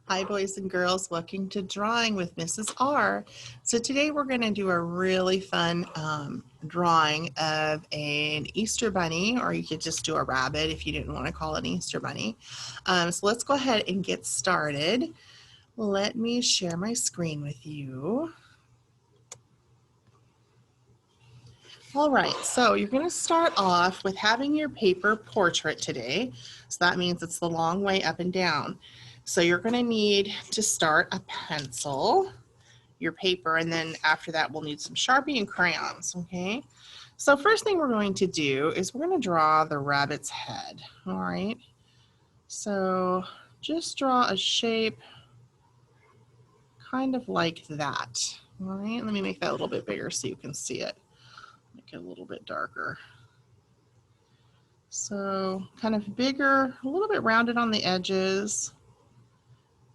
Hi, boys and girls. Welcome to Drawing with Mrs. R. So today we're going to do a really fun drawing of an Easter bunny, or you could just do a rabbit if you didn't want to call it an Easter bunny. So let's go ahead and get started. Let me share my screen with you. All right, so you're going to start off with having your paper portrait today. So that means it's the long way up and down. So you're going to need to start a pencil, your paper, and then after that we'll need some Sharpie and crayons, okay? So first thing we're going to do is we're going to draw the rabbit's head, all right? So just draw a shape kind of like that, all right? Let me make that a little bit bigger so you can see it. Make it a little bit darker. So kind of bigger, a little bit rounded on the edges,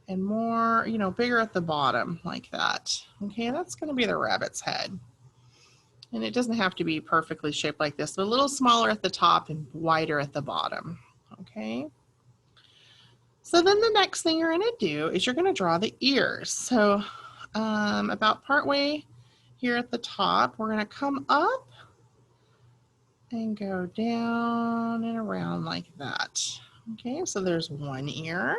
and more, bigger at the bottom like that. Okay, that's going to be the rabbit's head. And it doesn't have to be perfectly shaped like this, but a little smaller at the top and wider at the bottom. Okay. So then the next thing you're going to do is you're going to draw the ears. So about partway here at the top, we're going to come up and go down and around like that. Okay, so there's one ear.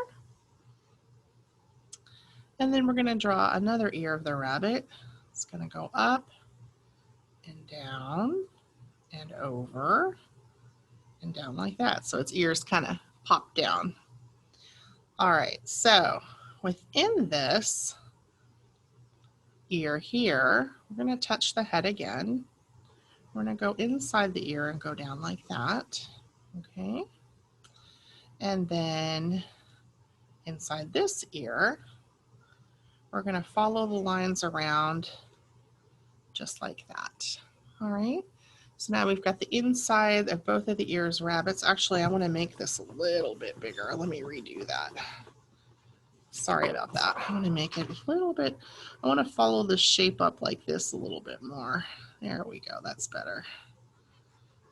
And then we're going to draw another ear of the rabbit. It's going to go up and down and over and down like that. So its ears kind of pop down. All right, so within this ear here, we're going to touch the head again. We're going to go inside the ear and go down like that. Okay. And then inside this ear, we're going to follow the lines around just like that. All right. So now we've got the inside of both of the ears rabbits. Actually, I want to make this a little bit bigger. Let me redo that. Sorry about that. I want to make it a little bit, I want to follow the shape up like this a little bit more. There we go. That's better.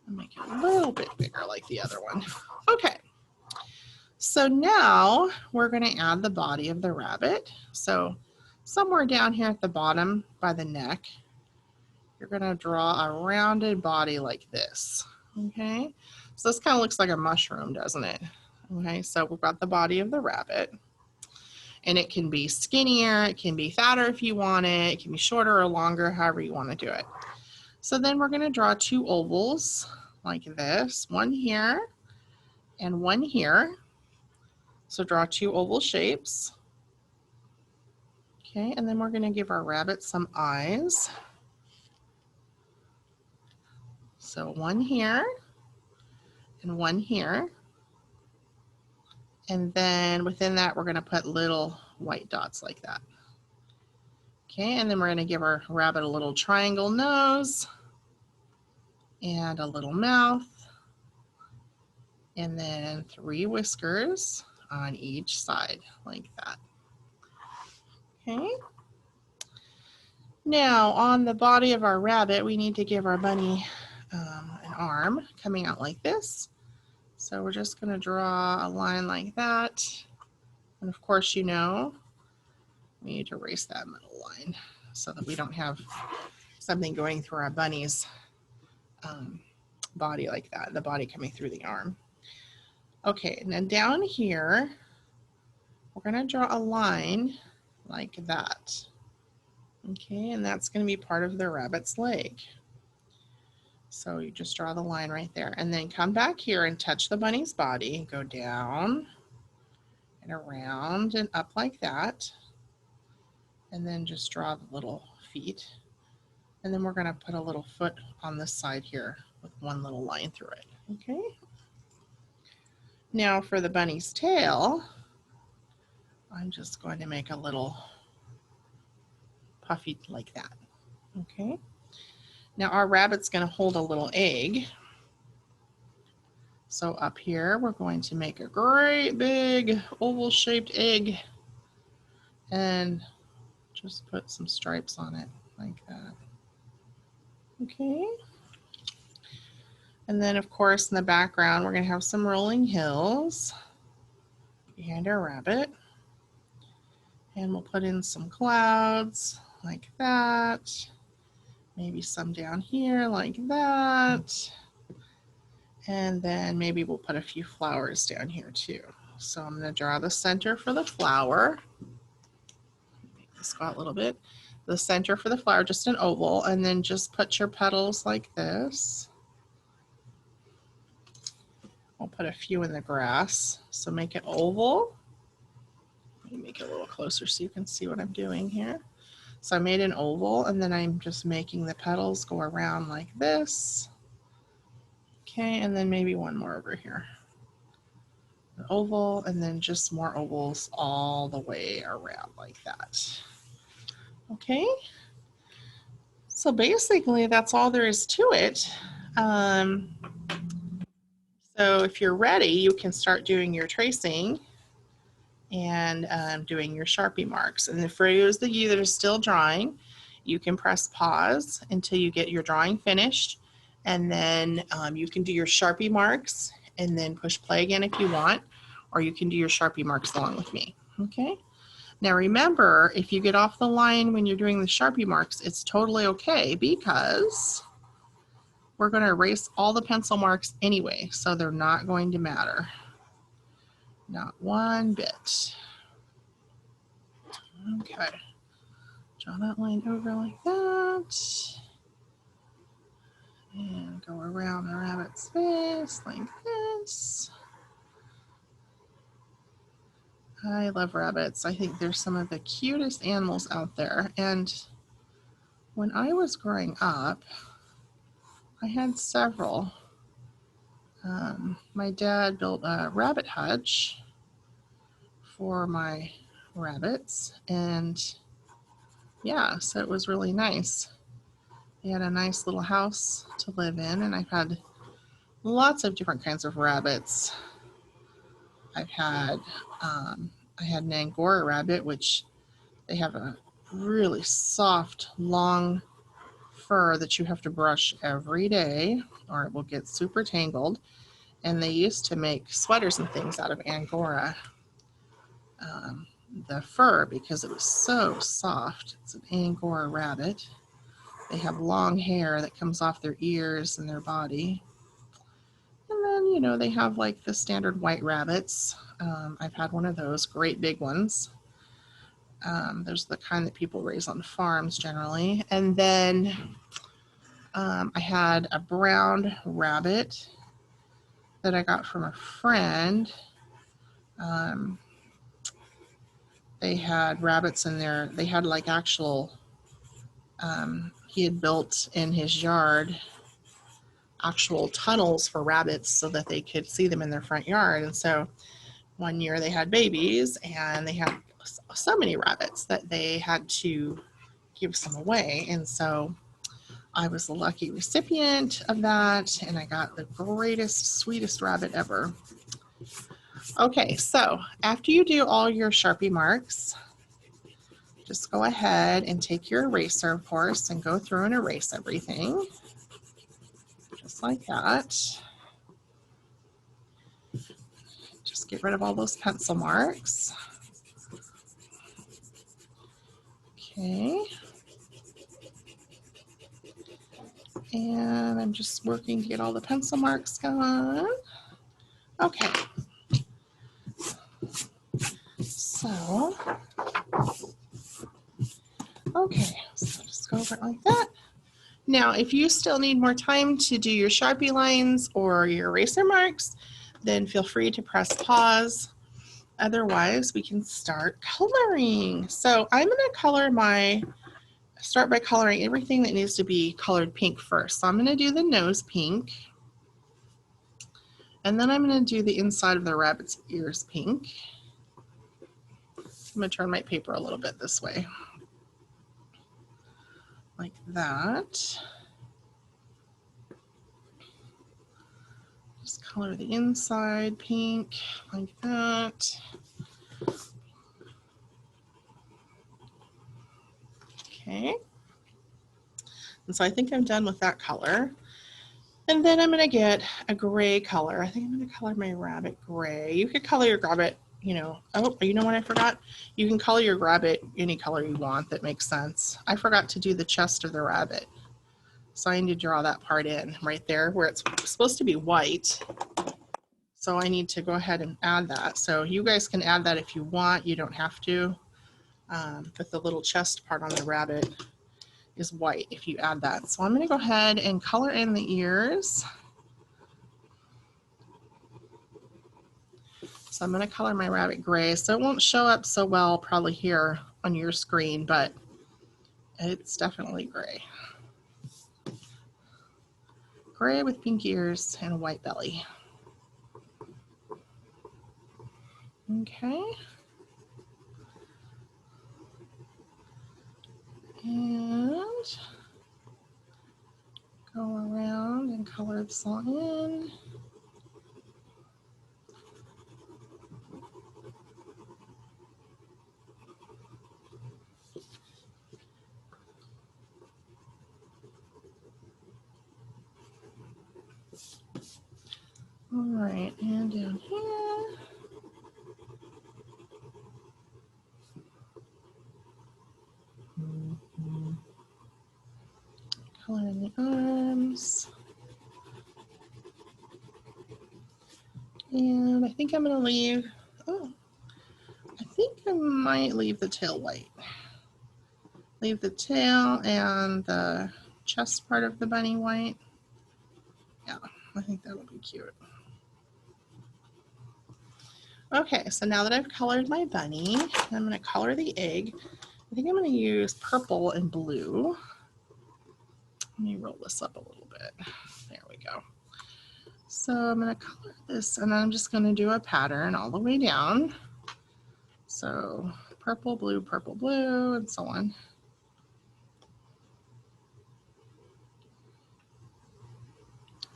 I'll make it a little bit bigger like the other one. Okay. So now we're going to add the body of the rabbit. So somewhere down here at the bottom by the neck, you're going to draw a rounded body like this. Okay. So this kind of looks like a mushroom, doesn't it? Okay. So we've got the body of the rabbit. And it can be skinnier, it can be fatter if you want it, it can be shorter or longer, however you want to do it. So then we're going to draw two ovals like this, one here and one here. So draw two oval shapes. Okay, and then we're going to give our rabbit some eyes. So one here and one here. And then within that, we're going to put little white dots like that. Okay, and then we're going to give our rabbit a little triangle nose and a little mouth, and then 3 whiskers on each side like that. Okay. Now on the body of our rabbit, we need to give our bunny an arm coming out like this. So we're just going to draw a line like that. And of course, we need to erase that middle line so that we don't have something going through our bunny's body like that, the body coming through the arm. Okay, and then down here, we're going to draw a line like that. Okay, and that's going to be part of the rabbit's leg. So you just draw the line right there, and then come back here and touch the bunny's body, go down and around and up like that, and then just draw the little feet. And then we're going to put a little foot on this side here with one little line through it. Okay. Now for the bunny's tail, I'm just going to make a little puffy like that. Okay. Now our rabbit's going to hold a little egg. So up here, we're going to make a great big oval shaped egg and just put some stripes on it like that. Okay. And then of course in the background, we're going to have some rolling hills behind our rabbit. And we'll put in some clouds like that. Maybe some down here like that. And then maybe we'll put a few flowers down here too. So I'm going to draw the center for the flower. Make this go out a little bit. The center for the flower, just an oval, and then just put your petals like this. I'll put a few in the grass. So make it oval. Let me make it a little closer so you can see what I'm doing here. So I made an oval, and then I'm just making the petals go around like this. Okay, and then maybe one more over here. An oval, and then just more ovals all the way around like that. Okay, so basically that's all there is to it. So if you're ready, you can start doing your tracing and doing your Sharpie marks. And for those of you that are still drawing, you can press pause until you get your drawing finished, and then you can do your Sharpie marks and then push play again if you want, or you can do your Sharpie marks along with me. Okay, now remember, if you get off the line when you're doing the Sharpie marks, it's totally okay, because we're going to erase all the pencil marks anyway, so they're not going to matter. Not one bit. Okay, draw that line over like that. And go around the rabbit's face like this. I love rabbits. I think they're some of the cutest animals out there. And when I was growing up, I had several. My dad built a rabbit hutch for my rabbits, and yeah, so it was really nice. They had a nice little house to live in, and I've had lots of different kinds of rabbits. I've had, I had an Angora rabbit, which they have a really soft, long fur that you have to brush every day or it will get super tangled. And they used to make sweaters and things out of Angora, the fur, because it was so soft. It's an Angora rabbit. They have long hair that comes off their ears and their body. And then, you know, they have like the standard white rabbits. I've had one of those, great big ones. There's the kind that people raise on farms generally. And then I had a brown rabbit that I got from a friend. They had rabbits in there. They had like actual, he had built in his yard actual tunnels for rabbits so that they could see them in their front yard. And so one year they had babies and they had so many rabbits that they had to give some away. And so I was the lucky recipient of that, and I got the greatest, sweetest rabbit ever. Okay, so after you do all your Sharpie marks, just go ahead and take your eraser, of course, and go through and erase everything. Just like that. Just get rid of all those pencil marks. Okay. And I'm just working to get all the pencil marks gone. Okay. So, just go over it like that. Now, if you still need more time to do your Sharpie lines or your eraser marks, then feel free to press pause. Otherwise, we can start coloring. So I'm going to start by coloring everything that needs to be colored pink first. So I'm going to do the nose pink. And then I'm going to do the inside of the rabbit's ears pink. I'm going to turn my paper a little bit this way. Like that. Just color the inside pink like that. Okay. And so I think I'm done with that color. And then I'm going to get a gray color. I think I'm going to color my rabbit gray. You could color your rabbit you know, oh, you know what I forgot? You can color your rabbit any color you want that makes sense. I forgot to do the chest of the rabbit. So I need to draw that part in right there where it's supposed to be white. So I need to go ahead and add that. So you guys can add that if you want. You don't have to. But the little chest part on the rabbit is white if you add that. So I'm going to go ahead and color in the ears. So I'm going to color my rabbit gray. So it won't show up so well probably here on your screen, but it's definitely gray. Gray with pink ears and a white belly. Okay. And go around and color this all in. All right, and down here. Color in the arms. And I think I'm going to leave, oh, I think I might leave the tail white. Leave the tail and the chest part of the bunny white. Yeah, I think that'll be cute. Okay, so now that I've colored my bunny, I'm going to color the egg. I think I'm going to use purple and blue. Let me roll this up a little bit. There we go. So I'm going to color this, and I'm just going to do a pattern all the way down. So purple, blue, and so on.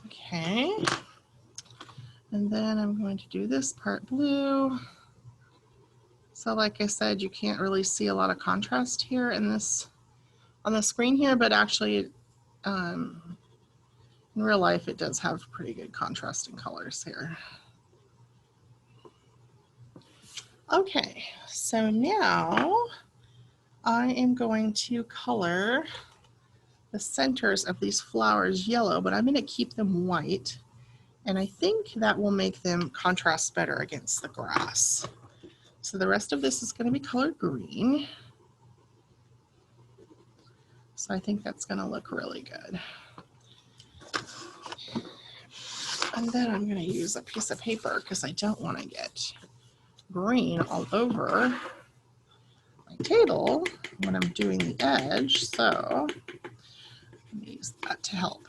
Okay. And then I'm going to do this part blue. So like I said, you can't really see a lot of contrast here in this on the screen here, but actually in real life it does have pretty good contrasting colors here. Okay, so now I am going to color the centers of these flowers yellow, but I'm going to keep them white. And I think that will make them contrast better against the grass. So the rest of this is going to be colored green. So I think that's going to look really good. And then I'm going to use a piece of paper because I don't want to get green all over my table when I'm doing the edge. So let me use that to help.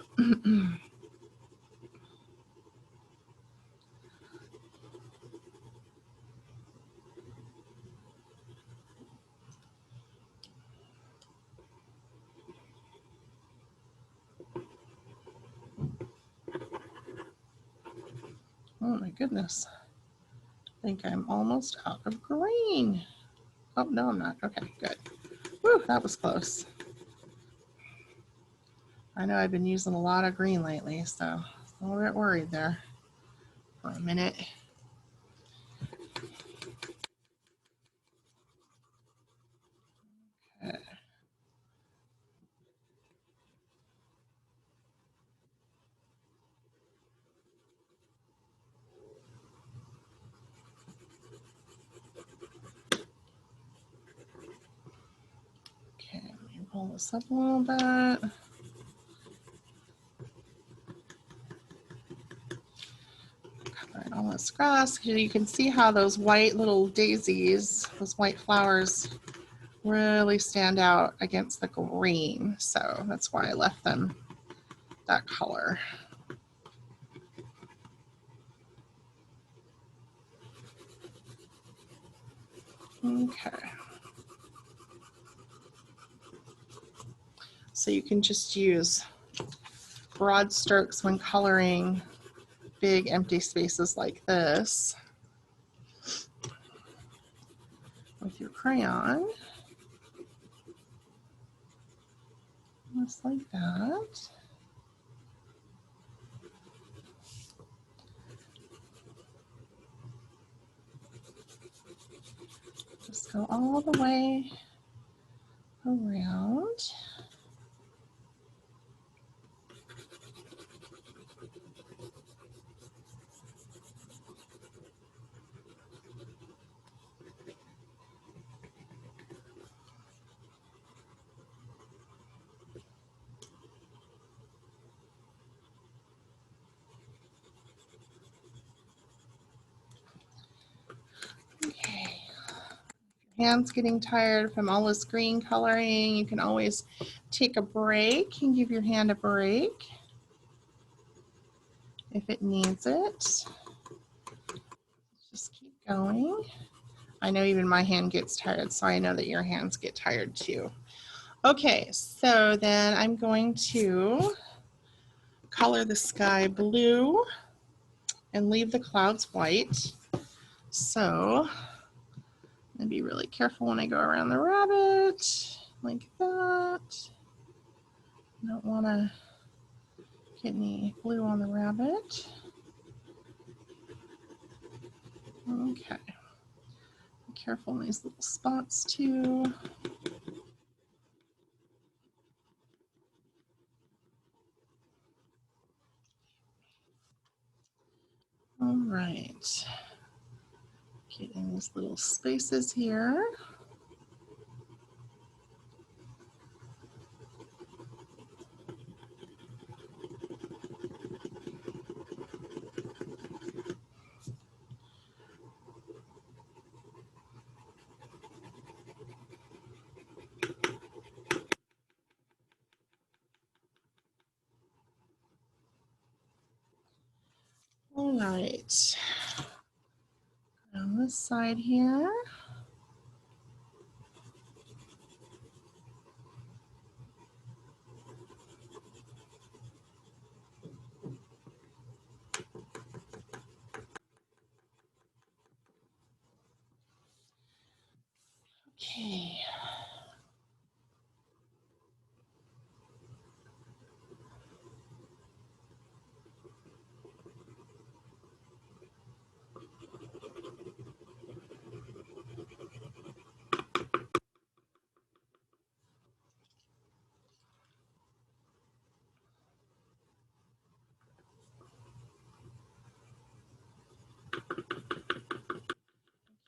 Oh my goodness. I think I'm almost out of green. Oh, no, I'm not. Okay, good. Whew, that was close. I know I've been using a lot of green lately, so I'm a little bit worried there for a minute. Okay. Okay, let me roll this up a little bit. Cover all this grass. You can see how those white little daisies, those white flowers, really stand out against the green. So that's why I left them that color. Okay. So you can just use broad strokes when coloring big empty spaces like this with your crayon. Just like that. Just go all the way around. Okay. Hands getting tired from all this green coloring, you can always take a break and give your hand a break if it needs it. Just keep going. I know even my hand gets tired, so I know that your hands get tired too. Okay, so then I'm going to color the sky blue and leave the clouds white. So I'm gonna be really careful when I go around the rabbit, like that. I don't wanna get any blue on the rabbit. Okay, be careful in these little spots too. All right, get in these little spaces here. All right, on this side here. Okay.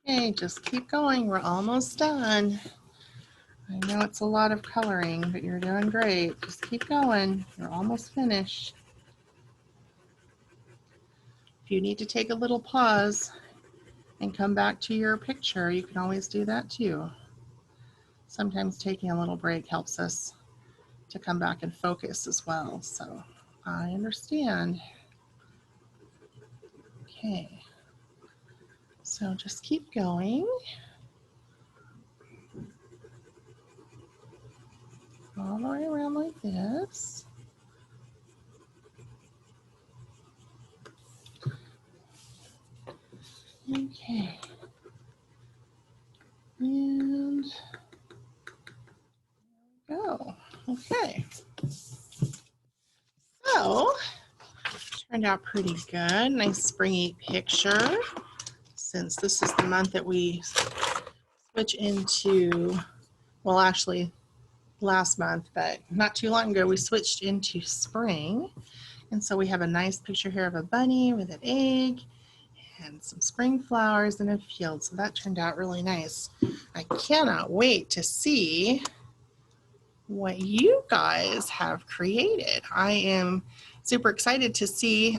Okay, just keep going. We're almost done. I know it's a lot of coloring, but you're doing great. Just keep going. You're almost finished. If you need to take a little pause and come back to your picture, you can always do that too. Sometimes taking a little break helps us to come back and focus as well. So I understand. Okay. So just keep going. All the way around like this. Okay. And go. Okay. So, turned out pretty good. Nice springy picture. Since this is the month that we switch into, well, actually last month, but not too long ago, we switched into spring. And so we have a nice picture here of a bunny with an egg and some spring flowers in a field. So that turned out really nice. I cannot wait to see what you guys have created. I am super excited to see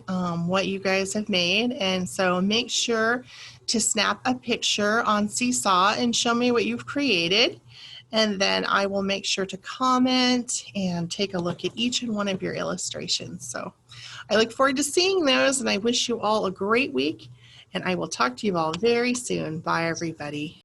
what you guys have made. And so make sure to snap a picture on Seesaw and show me what you've created. And then I will make sure to comment and take a look at each and one of your illustrations. So I look forward to seeing those, and I wish you all a great week, and I will talk to you all very soon. Bye, everybody.